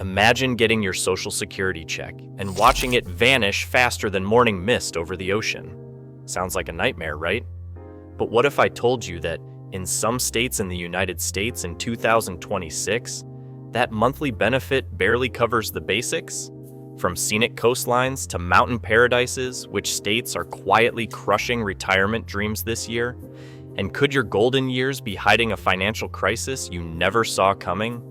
Imagine getting your Social Security check and watching it vanish faster than morning mist over the ocean. Sounds like a nightmare, right? But what if I told you that in some states in the United States in 2026, that monthly benefit barely covers the basics? From scenic coastlines to mountain paradises, which states are quietly crushing retirement dreams this year? And could your golden years be hiding a financial crisis you never saw coming?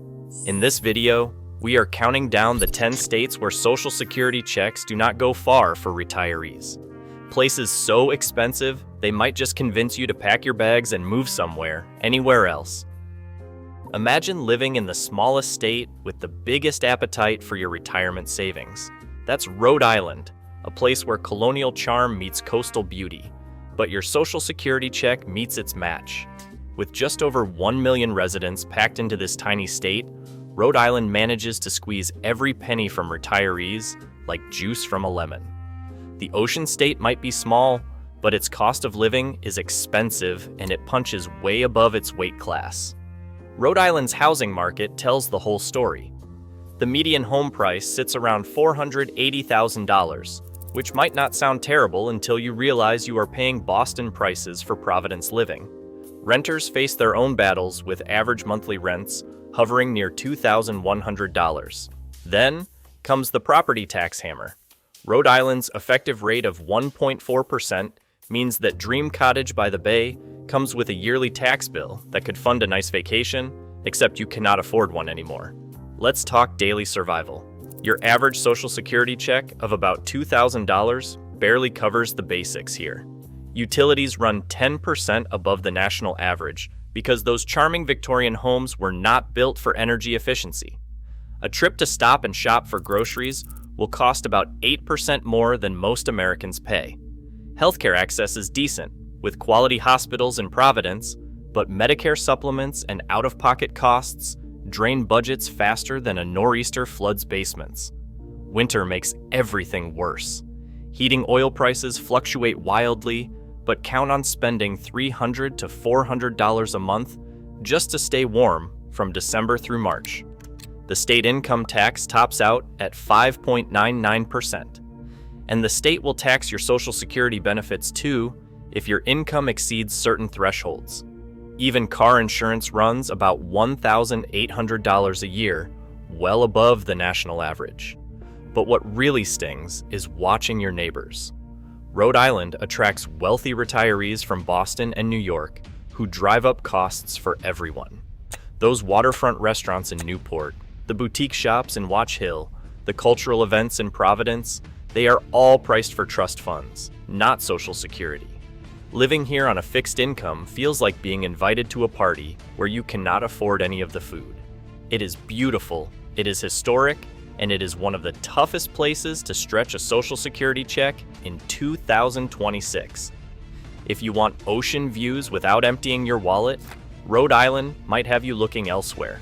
In this video, we are counting down the 10 states where Social Security checks do not go far for retirees. Places so expensive, they might just convince you to pack your bags and move somewhere, anywhere else. Imagine living in the smallest state with the biggest appetite for your retirement savings. That's Rhode Island, a place where colonial charm meets coastal beauty, but your Social Security check meets its match. With just over 1 million residents packed into this tiny state, Rhode Island manages to squeeze every penny from retirees like juice from a lemon. The ocean state might be small, but its cost of living is expensive and it punches way above its weight class. Rhode Island's housing market tells the whole story. The median home price sits around $480,000, which might not sound terrible until you realize you are paying Boston prices for Providence living. Renters face their own battles with average monthly rents hovering near $2,100. Then comes the property tax hammer. Rhode Island's effective rate of 1.4% means that Dream Cottage by the Bay comes with a yearly tax bill that could fund a nice vacation, except you cannot afford one anymore. Let's talk daily survival. Your average Social Security check of about $2,000 barely covers the basics here. Utilities run 10% above the national average because those charming Victorian homes were not built for energy efficiency. A trip to Stop and Shop for groceries will cost about 8% more than most Americans pay. Healthcare access is decent, with quality hospitals in Providence, but Medicare supplements and out-of-pocket costs drain budgets faster than a nor'easter floods basements. Winter makes everything worse. Heating oil prices fluctuate wildly, but count on spending $300 to $400 a month just to stay warm from December through March. The state income tax tops out at 5.99%, and the state will tax your Social Security benefits too if your income exceeds certain thresholds. Even car insurance runs about $1,800 a year, well above the national average. But what really stings is watching your neighbors. Rhode Island attracts wealthy retirees from Boston and New York who drive up costs for everyone. Those waterfront restaurants in Newport, the boutique shops in Watch Hill, the cultural events in Providence, they are all priced for trust funds, not Social Security. Living here on a fixed income feels like being invited to a party where you cannot afford any of the food. It is beautiful, it is historic, and it is one of the toughest places to stretch a Social Security check in 2026. If you want ocean views without emptying your wallet, Rhode Island might have you looking elsewhere.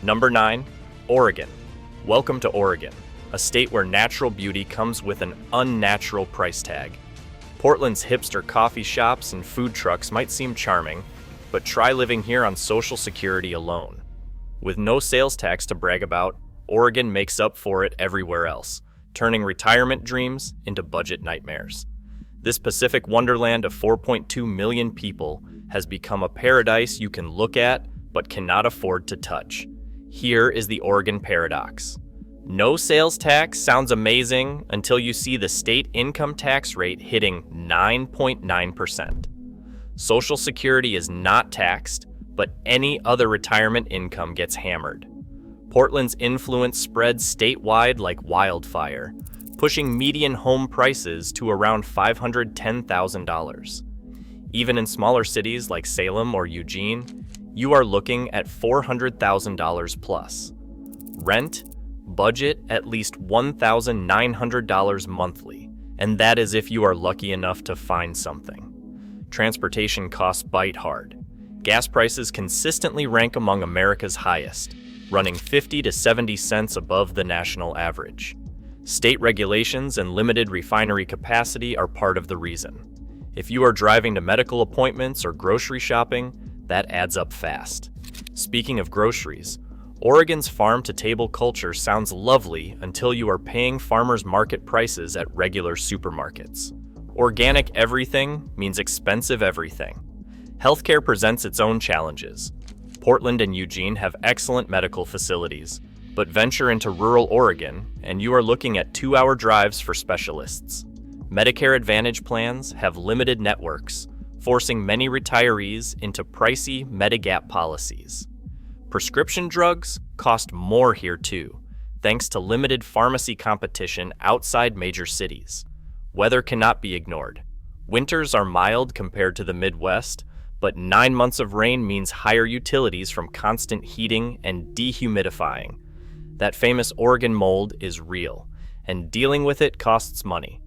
Number 9, Oregon. Welcome to Oregon, a state where natural beauty comes with an unnatural price tag. Portland's hipster coffee shops and food trucks might seem charming, but try living here on Social Security alone. With no sales tax to brag about, Oregon makes up for it everywhere else, turning retirement dreams into budget nightmares. This Pacific wonderland of 4.2 million people has become a paradise you can look at but cannot afford to touch. Here is the Oregon paradox. No sales tax sounds amazing until you see the state income tax rate hitting 9.9%. Social Security is not taxed, but any other retirement income gets hammered. Portland's influence spreads statewide like wildfire, pushing median home prices to around $510,000. Even in smaller cities like Salem or Eugene, you are looking at $400,000 plus. Rent, budget at least $1,900 monthly, and that is if you are lucky enough to find something. Transportation costs bite hard. Gas prices consistently rank among America's highest, running 50 to 70 cents above the national average. State regulations and limited refinery capacity are part of the reason. If you are driving to medical appointments or grocery shopping, that adds up fast. Speaking of groceries, Oregon's farm-to-table culture sounds lovely until you are paying farmers market prices at regular supermarkets. Organic everything means expensive everything. Healthcare presents its own challenges. Portland and Eugene have excellent medical facilities, but venture into rural Oregon and you are looking at 2-hour drives for specialists. Medicare Advantage plans have limited networks, forcing many retirees into pricey Medigap policies. Prescription drugs cost more here too, thanks to limited pharmacy competition outside major cities. Weather cannot be ignored. Winters are mild compared to the Midwest, but 9 months of rain means higher utilities from constant heating and dehumidifying. That famous Oregon mold is real, and dealing with it costs money.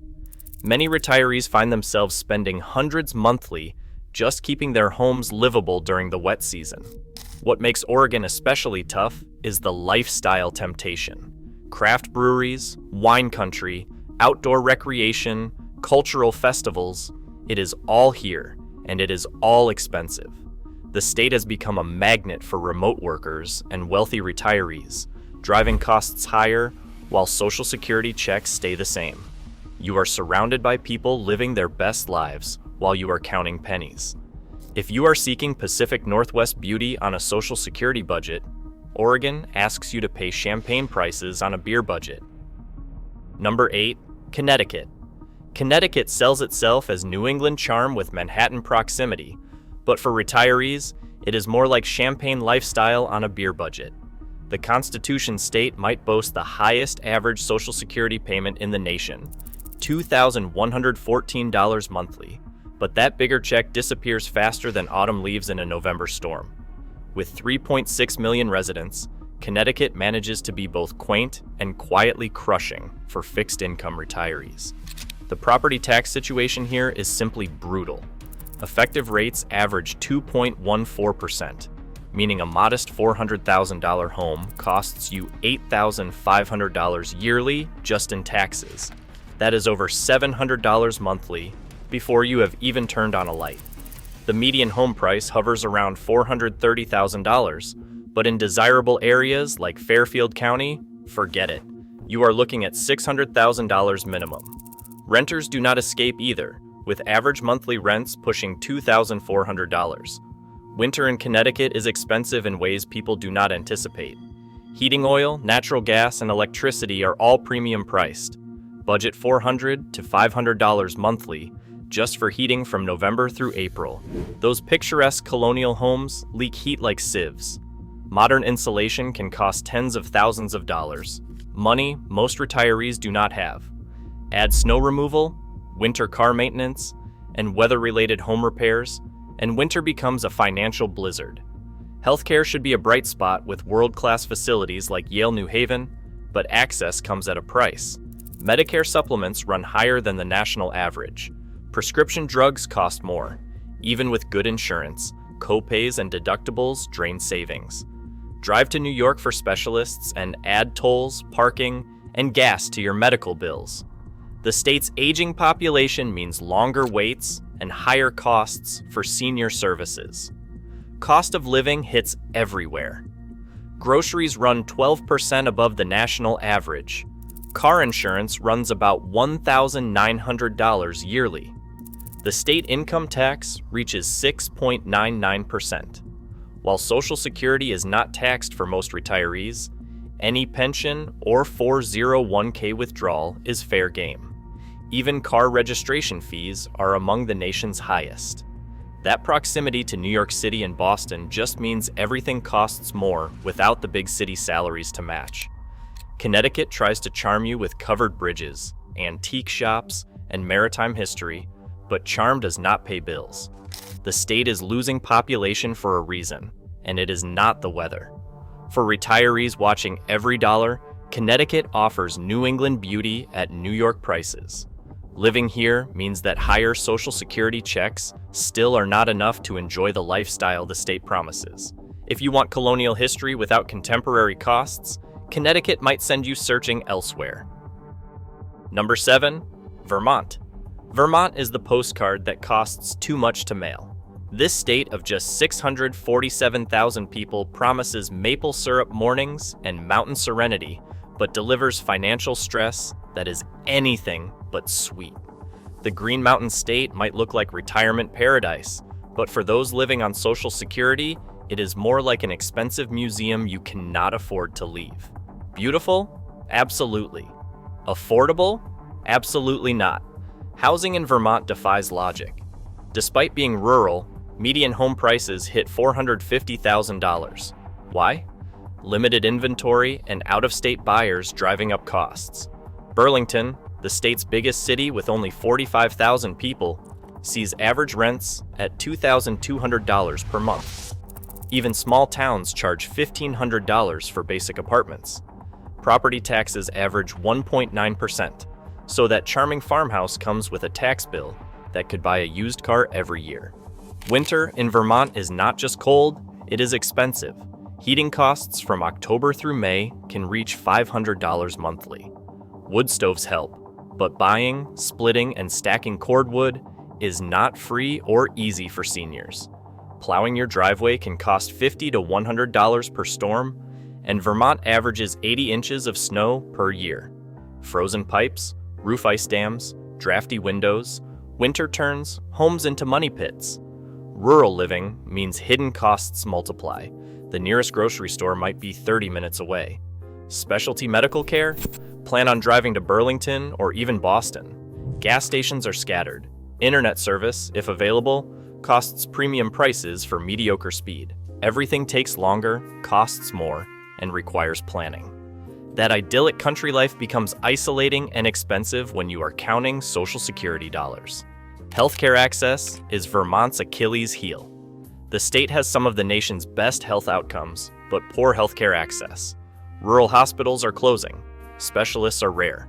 Many retirees find themselves spending hundreds monthly just keeping their homes livable during the wet season. What makes Oregon especially tough is the lifestyle temptation. Craft breweries, wine country, outdoor recreation, cultural festivals, it is all here, and it is all expensive. The state has become a magnet for remote workers and wealthy retirees, driving costs higher while Social Security checks stay the same. You are surrounded by people living their best lives while you are counting pennies. If you are seeking Pacific Northwest beauty on a Social Security budget, Oregon asks you to pay champagne prices on a beer budget. Number 8, Connecticut. Connecticut sells itself as New England charm with Manhattan proximity, but for retirees, it is more like champagne lifestyle on a beer budget. The Constitution state might boast the highest average Social Security payment in the nation, $2,114 monthly, but that bigger check disappears faster than autumn leaves in a November storm. With 3.6 million residents, Connecticut manages to be both quaint and quietly crushing for fixed-income retirees. The property tax situation here is simply brutal. Effective rates average 2.14%, meaning a modest $400,000 home costs you $8,500 yearly just in taxes. That is over $700 monthly before you have even turned on a light. The median home price hovers around $430,000, but in desirable areas like Fairfield County, forget it. You are looking at $600,000 minimum. Renters do not escape either, with average monthly rents pushing $2,400. Winter in Connecticut is expensive in ways people do not anticipate. Heating oil, natural gas, and electricity are all premium priced. Budget $400 to $500 monthly just for heating from November through April. Those picturesque colonial homes leak heat like sieves. Modern insulation can cost tens of thousands of dollars, money most retirees do not have. Add snow removal, winter car maintenance, and weather-related home repairs, and winter becomes a financial blizzard. Healthcare should be a bright spot with world-class facilities like Yale New Haven, but access comes at a price. Medicare supplements run higher than the national average. Prescription drugs cost more. Even with good insurance, co-pays and deductibles drain savings. Drive to New York for specialists and add tolls, parking, and gas to your medical bills. The state's aging population means longer waits and higher costs for senior services. Cost of living hits everywhere. Groceries run 12% above the national average. Car insurance runs about $1,900 yearly. The state income tax reaches 6.99%. While Social Security is not taxed for most retirees, any pension or 401k withdrawal is fair game. Even car registration fees are among the nation's highest. That proximity to New York City and Boston just means everything costs more without the big city salaries to match. Connecticut tries to charm you with covered bridges, antique shops, and maritime history, but charm does not pay bills. The state is losing population for a reason, and it is not the weather. For retirees watching every dollar, Connecticut offers New England beauty at New York prices. Living here means that higher Social Security checks still are not enough to enjoy the lifestyle the state promises. If you want colonial history without contemporary costs, Connecticut might send you searching elsewhere. Number 7, Vermont. Vermont is the postcard that costs too much to mail. This state of just 647,000 people promises maple syrup mornings and mountain serenity, but delivers financial stress that is anything but sweet. The Green Mountain State might look like retirement paradise, but for those living on Social Security, it is more like an expensive museum you cannot afford to leave. Beautiful? Absolutely. Affordable? Absolutely not. Housing in Vermont defies logic. Despite being rural, median home prices hit $450,000. Why? Limited inventory and out-of-state buyers driving up costs. Burlington, the state's biggest city with only 45,000 people, sees average rents at $2,200 per month. Even small towns charge $1,500 for basic apartments. Property taxes average 1.9%, so that charming farmhouse comes with a tax bill that could buy a used car every year. Winter in Vermont is not just cold, it is expensive. Heating costs from October through May can reach $500 monthly. Wood stoves help, but buying, splitting, and stacking cordwood is not free or easy for seniors. Plowing your driveway can cost $50 to $100 per storm, and Vermont averages 80 inches of snow per year. Frozen pipes, roof ice dams, drafty windows, winter turns homes into money pits. Rural living means hidden costs multiply. The nearest grocery store might be 30 minutes away. Specialty medical care? Plan on driving to Burlington or even Boston. Gas stations are scattered. Internet service, if available, costs premium prices for mediocre speed. Everything takes longer, costs more, and requires planning. That idyllic country life becomes isolating and expensive when you are counting Social Security dollars. Healthcare access is Vermont's Achilles heel. The state has some of the nation's best health outcomes, but poor healthcare access. Rural hospitals are closing. Specialists are rare.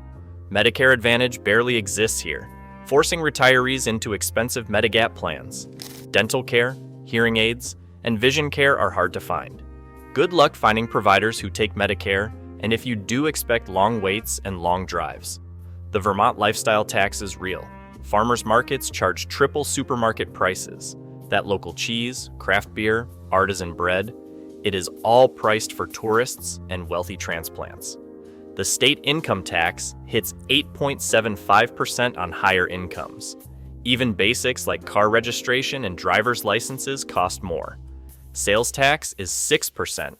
Medicare Advantage barely exists here, forcing retirees into expensive Medigap plans. Dental care, hearing aids, and vision care are hard to find. Good luck finding providers who take Medicare, and if you do expect long waits and long drives. The Vermont lifestyle tax is real. Farmers markets charge triple supermarket prices. That local cheese, craft beer, artisan bread, it is all priced for tourists and wealthy transplants. The state income tax hits 8.75% on higher incomes. Even basics like car registration and driver's licenses cost more. Sales tax is 6%,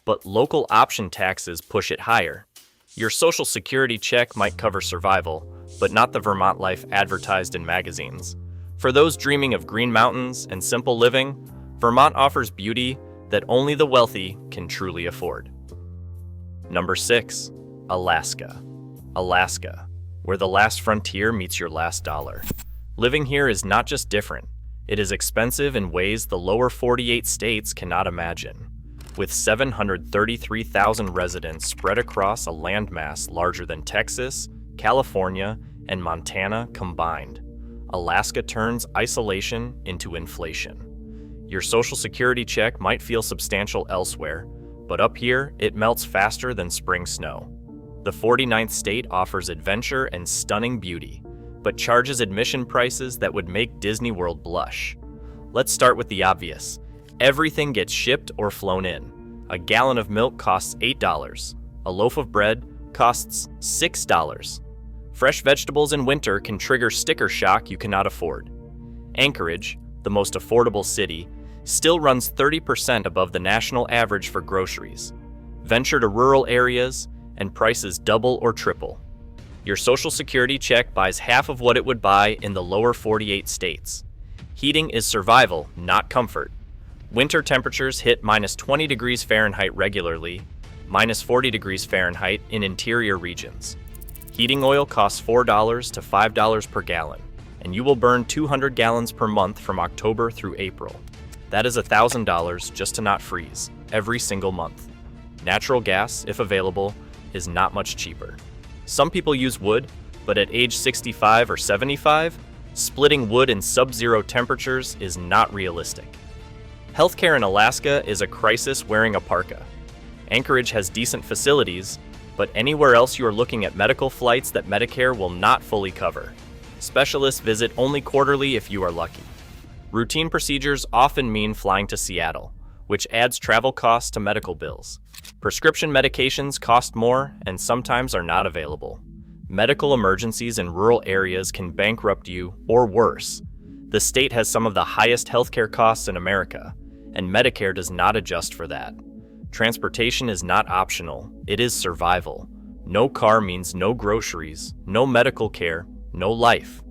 but local option taxes push it higher. Your Social Security check might cover survival, but not the Vermont life advertised in magazines. For those dreaming of green mountains and simple living, Vermont offers beauty that only the wealthy can truly afford. Number 6. Alaska. Alaska, where the last frontier meets your last dollar. Living here is not just different, it is expensive in ways the lower 48 states cannot imagine. With 733,000 residents spread across a landmass larger than Texas, California, and Montana combined, Alaska turns isolation into inflation. Your Social Security check might feel substantial elsewhere, but up here, it melts faster than spring snow. The 49th state offers adventure and stunning beauty, but charges admission prices that would make Disney World blush. Let's start with the obvious. Everything gets shipped or flown in. A gallon of milk costs $8. A loaf of bread costs $6. Fresh vegetables in winter can trigger sticker shock you cannot afford. Anchorage, the most affordable city, still runs 30% above the national average for groceries. Venture to rural areas, and prices double or triple. Your Social Security check buys half of what it would buy in the lower 48 states. Heating is survival, not comfort. Winter temperatures hit -20 degrees Fahrenheit regularly, -40 degrees Fahrenheit in interior regions. Heating oil costs $4 to $5 per gallon, and you will burn 200 gallons per month from October through April. That is $1,000 just to not freeze, every single month. Natural gas, if available, is not much cheaper. Some people use wood, but at age 65 or 75, splitting wood in sub-zero temperatures is not realistic. Healthcare in Alaska is a crisis wearing a parka. Anchorage has decent facilities, but anywhere else you are looking at medical flights that Medicare will not fully cover. Specialists visit only quarterly if you are lucky. Routine procedures often mean flying to Seattle, which adds travel costs to medical bills. Prescription medications cost more and sometimes are not available. Medical emergencies in rural areas can bankrupt you or worse. The state has some of the highest healthcare costs in America, and Medicare does not adjust for that. Transportation is not optional, it is survival. No car means no groceries, no medical care, no life.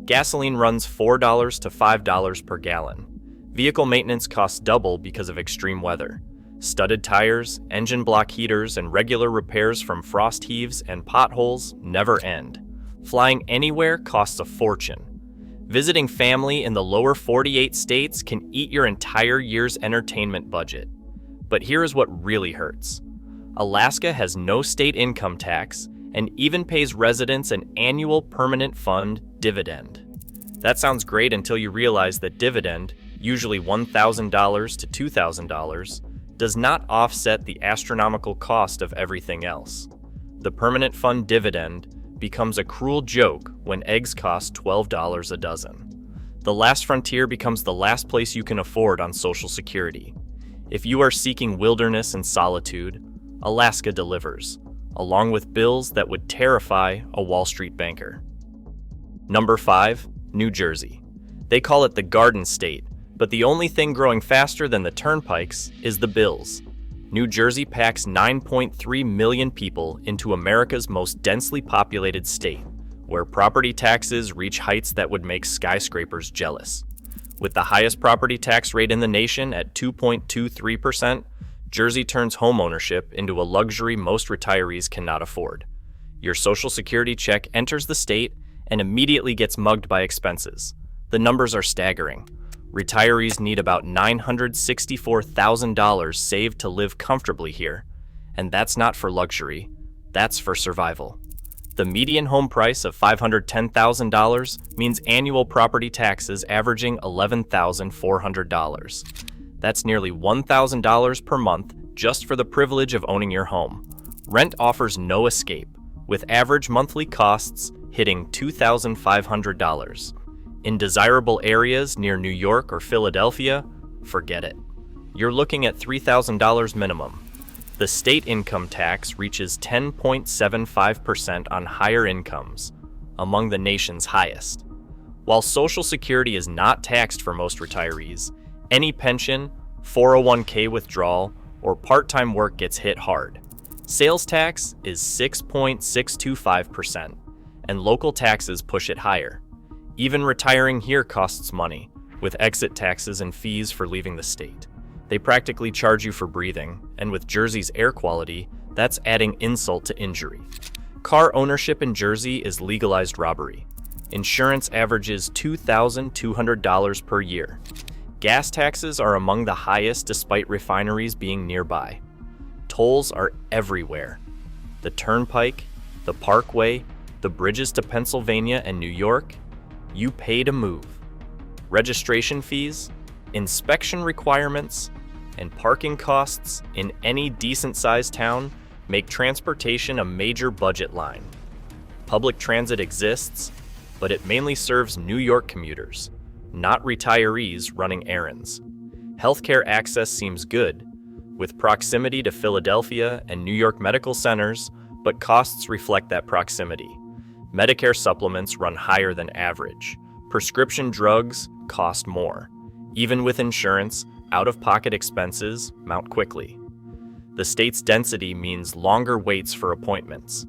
Gasoline runs $4 to $5 per gallon. Vehicle maintenance costs double because of extreme weather. Studded tires, engine block heaters, and regular repairs from frost heaves and potholes never end. Flying anywhere costs a fortune. Visiting family in the lower 48 states can eat your entire year's entertainment budget. But here is what really hurts. Alaska has no state income tax and even pays residents an annual permanent fund dividend. That sounds great until you realize that dividend, usually $1,000 to $2,000, does not offset the astronomical cost of everything else. The permanent fund dividend becomes a cruel joke when eggs cost $12 a dozen. The last frontier becomes the last place you can afford on Social Security. If you are seeking wilderness and solitude, Alaska delivers, along with bills that would terrify a Wall Street banker. Number 5, New Jersey. They call it the Garden State, but the only thing growing faster than the turnpikes is the bills. New Jersey packs 9.3 million people into America's most densely populated state, where property taxes reach heights that would make skyscrapers jealous. With the highest property tax rate in the nation at 2.23%, Jersey turns homeownership into a luxury most retirees cannot afford. Your Social Security check enters the state and immediately gets mugged by expenses. The numbers are staggering. Retirees need about $964,000 saved to live comfortably here, and that's not for luxury, that's for survival. The median home price of $510,000 means annual property taxes averaging $11,400. That's nearly $1,000 per month just for the privilege of owning your home. Rent offers no escape, with average monthly costs hitting $2,500. In desirable areas near New York or Philadelphia, forget it. You're looking at $3,000 minimum. The state income tax reaches 10.75% on higher incomes, among the nation's highest. While Social Security is not taxed for most retirees, any pension, 401k withdrawal, or part-time work gets hit hard. Sales tax is 6.625%, and local taxes push it higher. Even retiring here costs money, with exit taxes and fees for leaving the state. They practically charge you for breathing, and with Jersey's air quality, that's adding insult to injury. Car ownership in Jersey is legalized robbery. Insurance averages $2,200 per year. Gas taxes are among the highest despite refineries being nearby. Tolls are everywhere. The Turnpike, the Parkway, the bridges to Pennsylvania and New York, you pay to move. Registration fees, inspection requirements, and parking costs in any decent-sized town make transportation a major budget line. Public transit exists, but it mainly serves New York commuters, not retirees running errands. Healthcare access seems good, with proximity to Philadelphia and New York medical centers, but costs reflect that proximity. Medicare supplements run higher than average. Prescription drugs cost more. Even with insurance, out-of-pocket expenses mount quickly. The state's density means longer waits for appointments.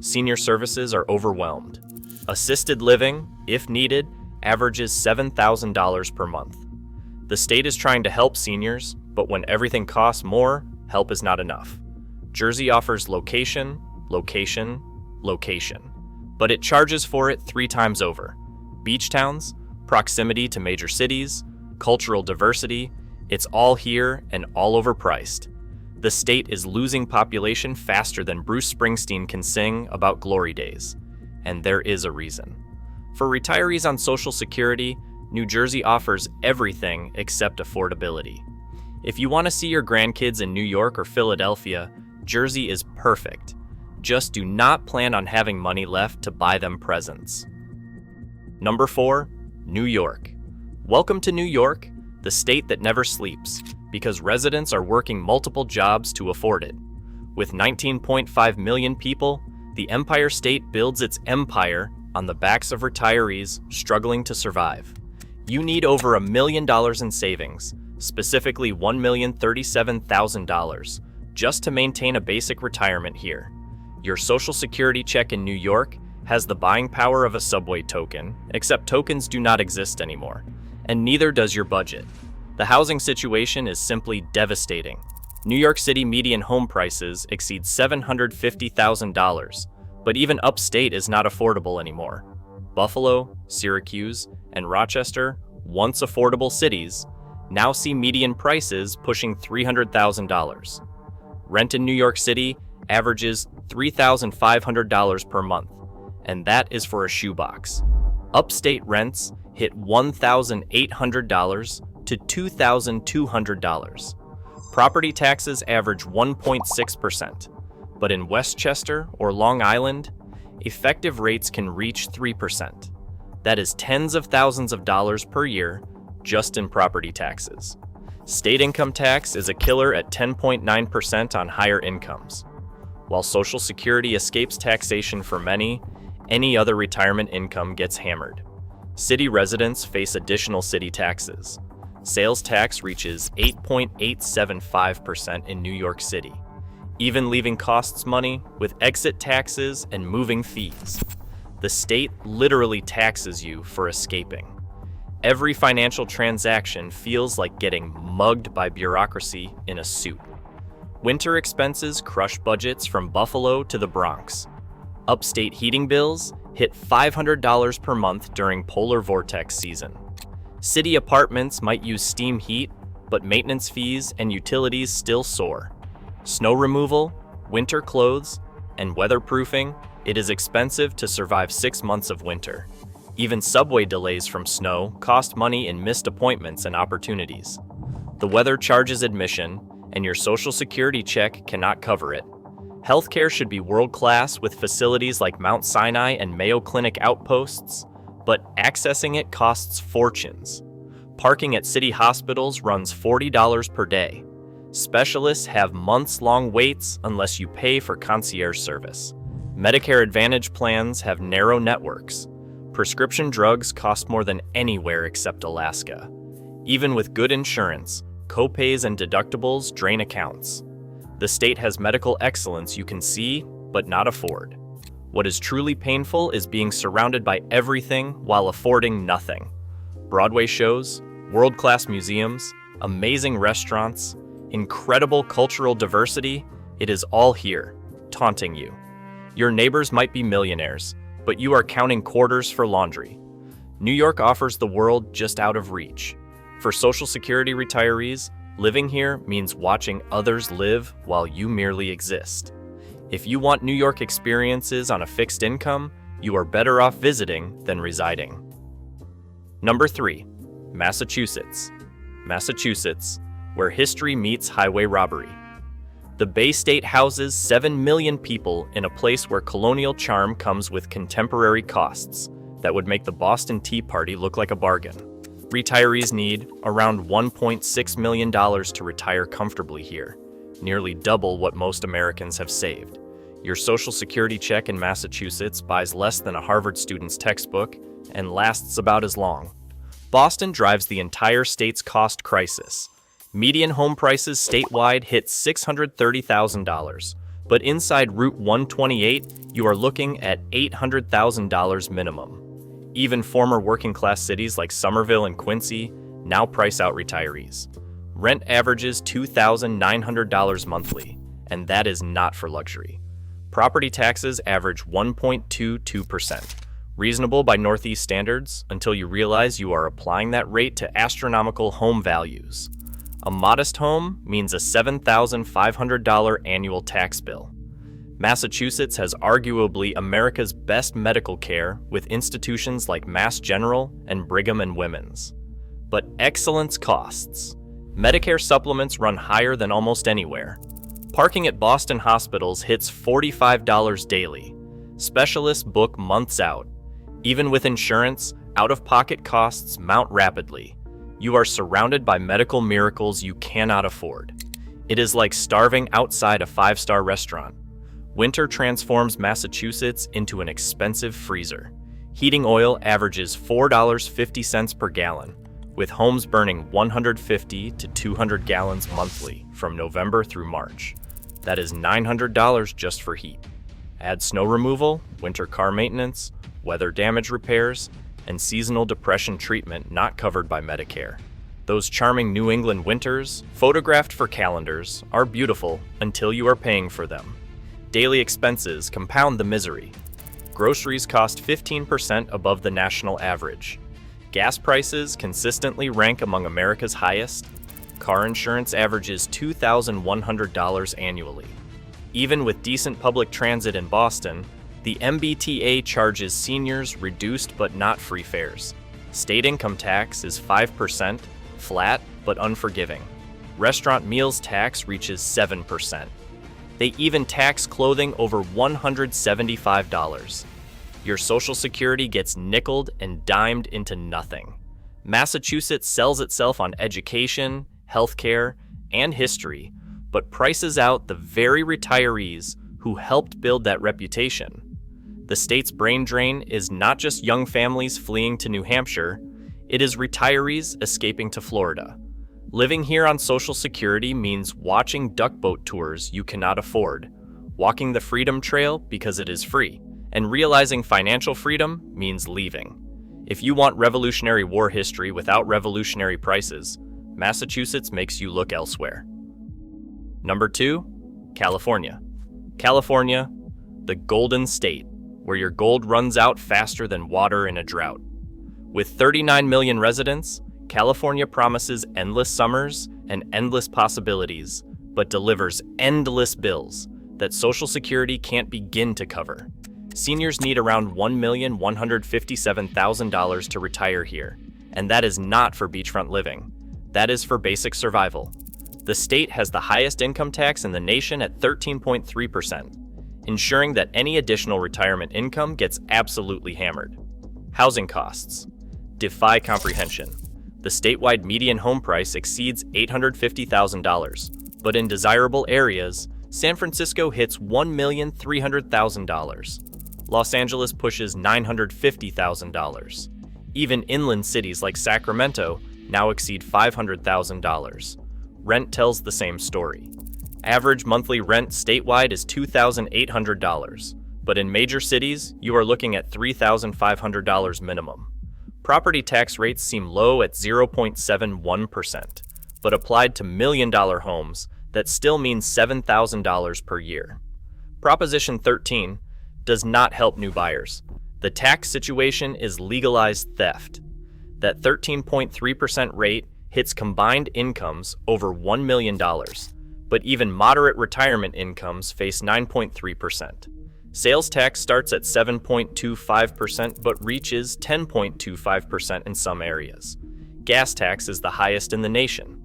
Senior services are overwhelmed. Assisted living, if needed, averages $7,000 per month. The state is trying to help seniors, but when everything costs more, help is not enough. Jersey offers location, location, location, but it charges for it 3 times over. Beach towns, proximity to major cities, cultural diversity, it's all here and all overpriced. The state is losing population faster than Bruce Springsteen can sing about glory days. And there is a reason. For retirees on Social Security, New Jersey offers everything except affordability. If you want to see your grandkids in New York or Philadelphia, Jersey is perfect. Just do not plan on having money left to buy them presents. Number 4, New York. Welcome to New York, the state that never sleeps, because residents are working multiple jobs to afford it. With 19.5 million people, the Empire State builds its empire on the backs of retirees struggling to survive. You need over $1 million in savings, specifically $1,037,000, just to maintain a basic retirement here. Your Social Security check in New York has the buying power of a subway token, except tokens do not exist anymore, and neither does your budget. The housing situation is simply devastating. New York City median home prices exceed $750,000, but even upstate is not affordable anymore. Buffalo, Syracuse, and Rochester, once affordable cities, now see median prices pushing $300,000. Rent in New York City averages $3,500 per month, and that is for a shoebox. Upstate rents hit $1,800 to $2,200. Property taxes average 1.6%, but in Westchester or Long Island, effective rates can reach 3%. That is tens of thousands of dollars per year just in property taxes. State income tax is a killer at 10.9% on higher incomes. While Social Security escapes taxation for many, any other retirement income gets hammered. City residents face additional city taxes. Sales tax reaches 8.875% in New York City, even leaving costs money with exit taxes and moving fees. The state literally taxes you for escaping. Every financial transaction feels like getting mugged by bureaucracy in a suit. Winter expenses crush budgets from Buffalo to the Bronx. Upstate heating bills hit $500 per month during polar vortex season. City apartments might use steam heat, but maintenance fees and utilities still soar. Snow removal, winter clothes, and weatherproofing, it is expensive to survive 6 months of winter. Even subway delays from snow cost money in missed appointments and opportunities. The weather charges admission, and your Social Security check cannot cover it. Healthcare should be world-class with facilities like Mount Sinai and Mayo Clinic outposts, but accessing it costs fortunes. Parking at city hospitals runs $40 per day. Specialists have months-long waits unless you pay for concierge service. Medicare Advantage plans have narrow networks. Prescription drugs cost more than anywhere except Alaska. Even with good insurance, copays and deductibles drain accounts. The state has medical excellence you can see, but not afford. What is truly painful is being surrounded by everything while affording nothing. Broadway shows, world-class museums, amazing restaurants, incredible cultural diversity, it is all here, taunting you. Your neighbors might be millionaires, but you are counting quarters for laundry. New York offers the world just out of reach. For Social Security retirees, living here means watching others live while you merely exist. If you want New York experiences on a fixed income, you are better off visiting than residing. Number 3, Massachusetts. Massachusetts, where history meets highway robbery. The Bay State houses 7 million people in a place where colonial charm comes with contemporary costs that would make the Boston Tea Party look like a bargain. Retirees need around $1.6 million to retire comfortably here, nearly double what most Americans have saved. Your Social Security check in Massachusetts buys less than a Harvard student's textbook and lasts about as long. Boston drives the entire state's cost crisis. Median home prices statewide hit $630,000, but inside Route 128, you are looking at $800,000 minimum. Even former working-class cities like Somerville and Quincy now price out retirees. Rent averages $2,900 monthly, and that is not for luxury. Property taxes average 1.22%, reasonable by Northeast standards until you realize you are applying that rate to astronomical home values. A modest home means a $7,500 annual tax bill. Massachusetts has arguably America's best medical care with institutions like Mass General and Brigham and Women's. But excellence costs. Medicare supplements run higher than almost anywhere. Parking at Boston hospitals hits $45 daily. Specialists book months out. Even with insurance, out-of-pocket costs mount rapidly. You are surrounded by medical miracles you cannot afford. It is like starving outside a five-star restaurant. Winter transforms Massachusetts into an expensive freezer. Heating oil averages $4.50 per gallon, with homes burning 150 to 200 gallons monthly from November through March. That is $900 just for heat. Add snow removal, winter car maintenance, weather damage repairs, and seasonal depression treatment not covered by Medicare. Those charming New England winters, photographed for calendars, are beautiful until you are paying for them. Daily expenses compound the misery. Groceries cost 15% above the national average. Gas prices consistently rank among America's highest. Car insurance averages $2,100 annually. Even with decent public transit in Boston, the MBTA charges seniors reduced but not free fares. State income tax is 5%, flat but unforgiving. Restaurant meals tax reaches 7%. They even tax clothing over $175. Your Social Security gets nickeled and dimed into nothing. Massachusetts sells itself on education, healthcare, and history, but prices out the very retirees who helped build that reputation. The state's brain drain is not just young families fleeing to New Hampshire, it is retirees escaping to Florida. Living here on Social Security means watching duck boat tours you cannot afford, walking the Freedom Trail because it is free, and realizing financial freedom means leaving. If you want Revolutionary War history without revolutionary prices, Massachusetts makes you look elsewhere. Number 2, California. California, the Golden State, where your gold runs out faster than water in a drought. With 39 million residents, California promises endless summers and endless possibilities, but delivers endless bills that Social Security can't begin to cover. Seniors need around $1,157,000 to retire here, and that is not for beachfront living. That is for basic survival. The state has the highest income tax in the nation at 13.3%, ensuring that any additional retirement income gets absolutely hammered. Housing costs defy comprehension. The statewide median home price exceeds $850,000, but in desirable areas, San Francisco hits $1,300,000. Los Angeles pushes $950,000. Even inland cities like Sacramento now exceed $500,000. Rent tells the same story. Average monthly rent statewide is $2,800, but in major cities, you are looking at $3,500 minimum. Property tax rates seem low at 0.71%, but applied to million-dollar homes, that still means $7,000 per year. Proposition 13 does not help new buyers. The tax situation is legalized theft. That 13.3% rate hits combined incomes over $1 million, but even moderate retirement incomes face 9.3%. Sales tax starts at 7.25% but reaches 10.25% in some areas. Gas tax is the highest in the nation.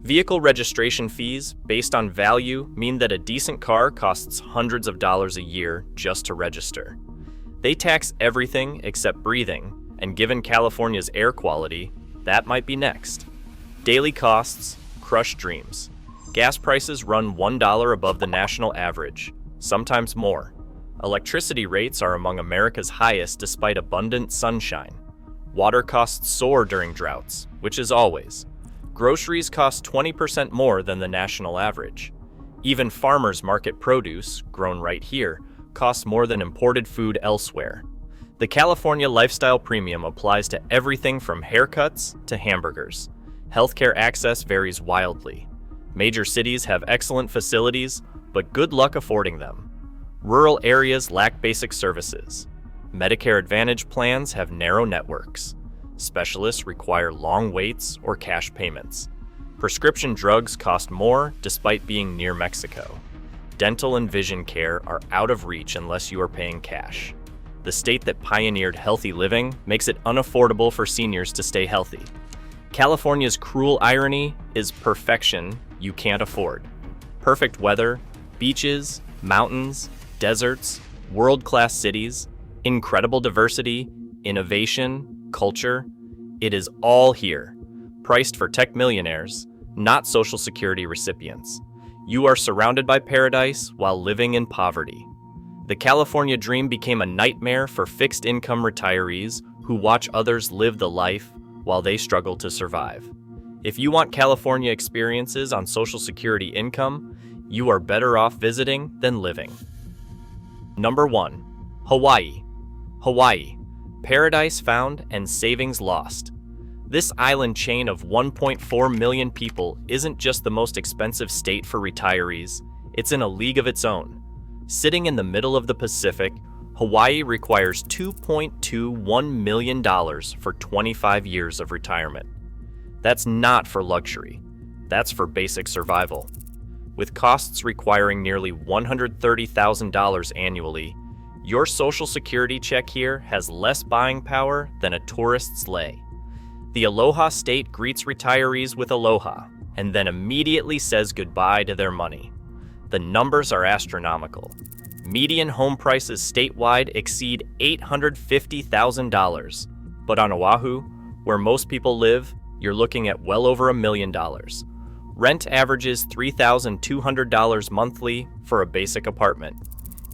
Vehicle registration fees based on value mean that a decent car costs hundreds of dollars a year just to register. They tax everything except breathing, and given California's air quality, that might be next. Daily costs crush dreams. Gas prices run $1 above the national average, sometimes more. Electricity rates are among America's highest despite abundant sunshine. Water costs soar during droughts, which is always. Groceries cost 20% more than the national average. Even farmers market produce, grown right here, costs more than imported food elsewhere. The California lifestyle premium applies to everything from haircuts to hamburgers. Healthcare access varies wildly. Major cities have excellent facilities, but good luck affording them. Rural areas lack basic services. Medicare Advantage plans have narrow networks. Specialists require long waits or cash payments. Prescription drugs cost more despite being near Mexico. Dental and vision care are out of reach unless you are paying cash. The state that pioneered healthy living makes it unaffordable for seniors to stay healthy. California's cruel irony is perfection you can't afford. Perfect weather, beaches, mountains, deserts, world-class cities, incredible diversity, innovation, culture. It is all here, priced for tech millionaires, not Social Security recipients. You are surrounded by paradise while living in poverty. The California dream became a nightmare for fixed-income retirees who watch others live the life while they struggle to survive. If you want California experiences on Social Security income, you are better off visiting than living. Number 1. Hawaii. Hawaii. Paradise found and savings lost. This island chain of 1.4 million people isn't just the most expensive state for retirees, it's in a league of its own. Sitting in the middle of the Pacific, Hawaii requires $2.21 million for 25 years of retirement. That's not for luxury. That's for basic survival. With costs requiring nearly $130,000 annually, your Social Security check here has less buying power than a tourist's lei. The Aloha State greets retirees with aloha and then immediately says goodbye to their money. The numbers are astronomical. Median home prices statewide exceed $850,000. But on Oahu, where most people live, you're looking at well over $1 million. Rent averages $3,200 monthly for a basic apartment.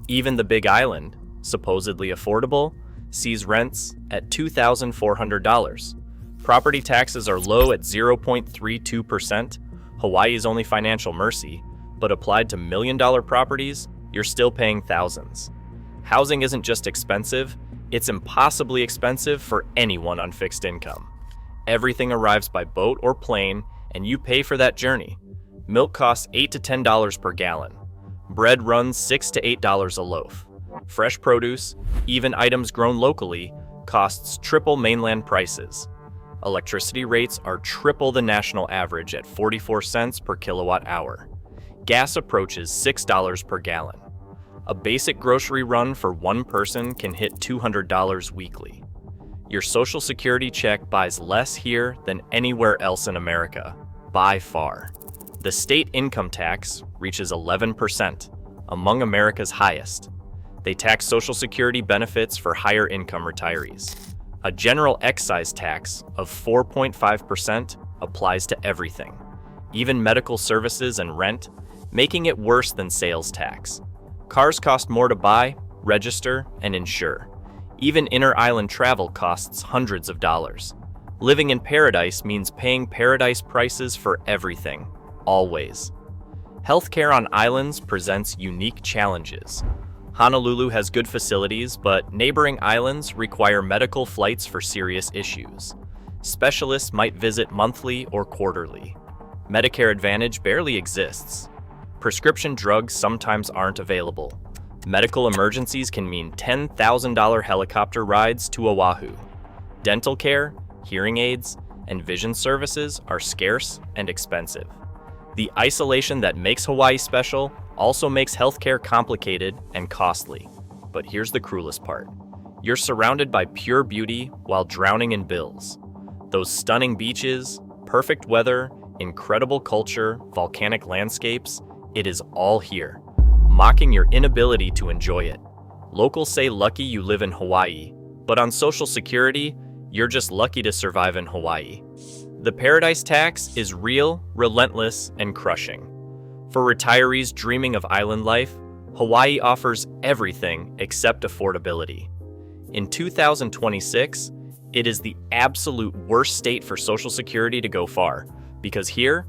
Even the Big Island, supposedly affordable, sees rents at $2,400. Property taxes are low at 0.32%, Hawaii's only financial mercy, but applied to million-dollar properties, you're still paying thousands. Housing isn't just expensive, it's impossibly expensive for anyone on fixed income. Everything arrives by boat or plane, and you pay for that journey. Milk costs $8 to $10 per gallon. Bread runs $6 to $8 a loaf. Fresh produce, even items grown locally, costs triple mainland prices. Electricity rates are triple the national average at 44 cents per kilowatt hour. Gas approaches $6 per gallon. A basic grocery run for one person can hit $200 weekly. Your Social Security check buys less here than anywhere else in America, by far. The state income tax reaches 11%, among America's highest. They tax Social Security benefits for higher income retirees. A general excise tax of 4.5% applies to everything, even medical services and rent, making it worse than sales tax. Cars cost more to buy, register, and insure. Even inter-island travel costs hundreds of dollars. Living in paradise means paying paradise prices for everything, always. Healthcare on islands presents unique challenges. Honolulu has good facilities, but neighboring islands require medical flights for serious issues. Specialists might visit monthly or quarterly. Medicare Advantage barely exists. Prescription drugs sometimes aren't available. Medical emergencies can mean $10,000 helicopter rides to Oahu. Dental care, hearing aids, and vision services are scarce and expensive. The isolation that makes Hawaii special also makes healthcare complicated and costly. But here's the cruelest part. You're surrounded by pure beauty while drowning in bills. Those stunning beaches, perfect weather, incredible culture, volcanic landscapes, it is all here, mocking your inability to enjoy it. Locals say lucky you live in Hawaii, but on Social Security, you're just lucky to survive in Hawaii. The paradise tax is real, relentless, and crushing. For retirees dreaming of island life, Hawaii offers everything except affordability. In 2026, it is the absolute worst state for Social Security to go far, because here,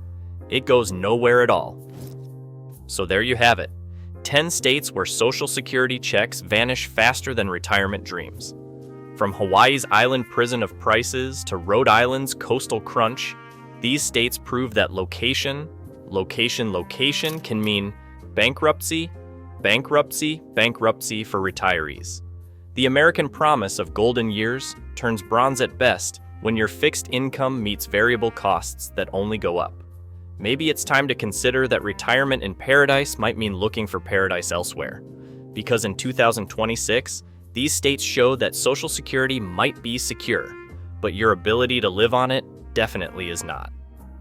it goes nowhere at all. So there you have it, 10 states where Social Security checks vanish faster than retirement dreams. From Hawaii's island prison of prices to Rhode Island's coastal crunch, these states prove that location can mean bankruptcy, bankruptcy, bankruptcy for retirees. The American promise of golden years turns bronze at best when your fixed income meets variable costs that only go up. Maybe it's time to consider that retirement in paradise might mean looking for paradise elsewhere. Because in 2026, these states show that Social Security might be secure, but your ability to live on it definitely is not.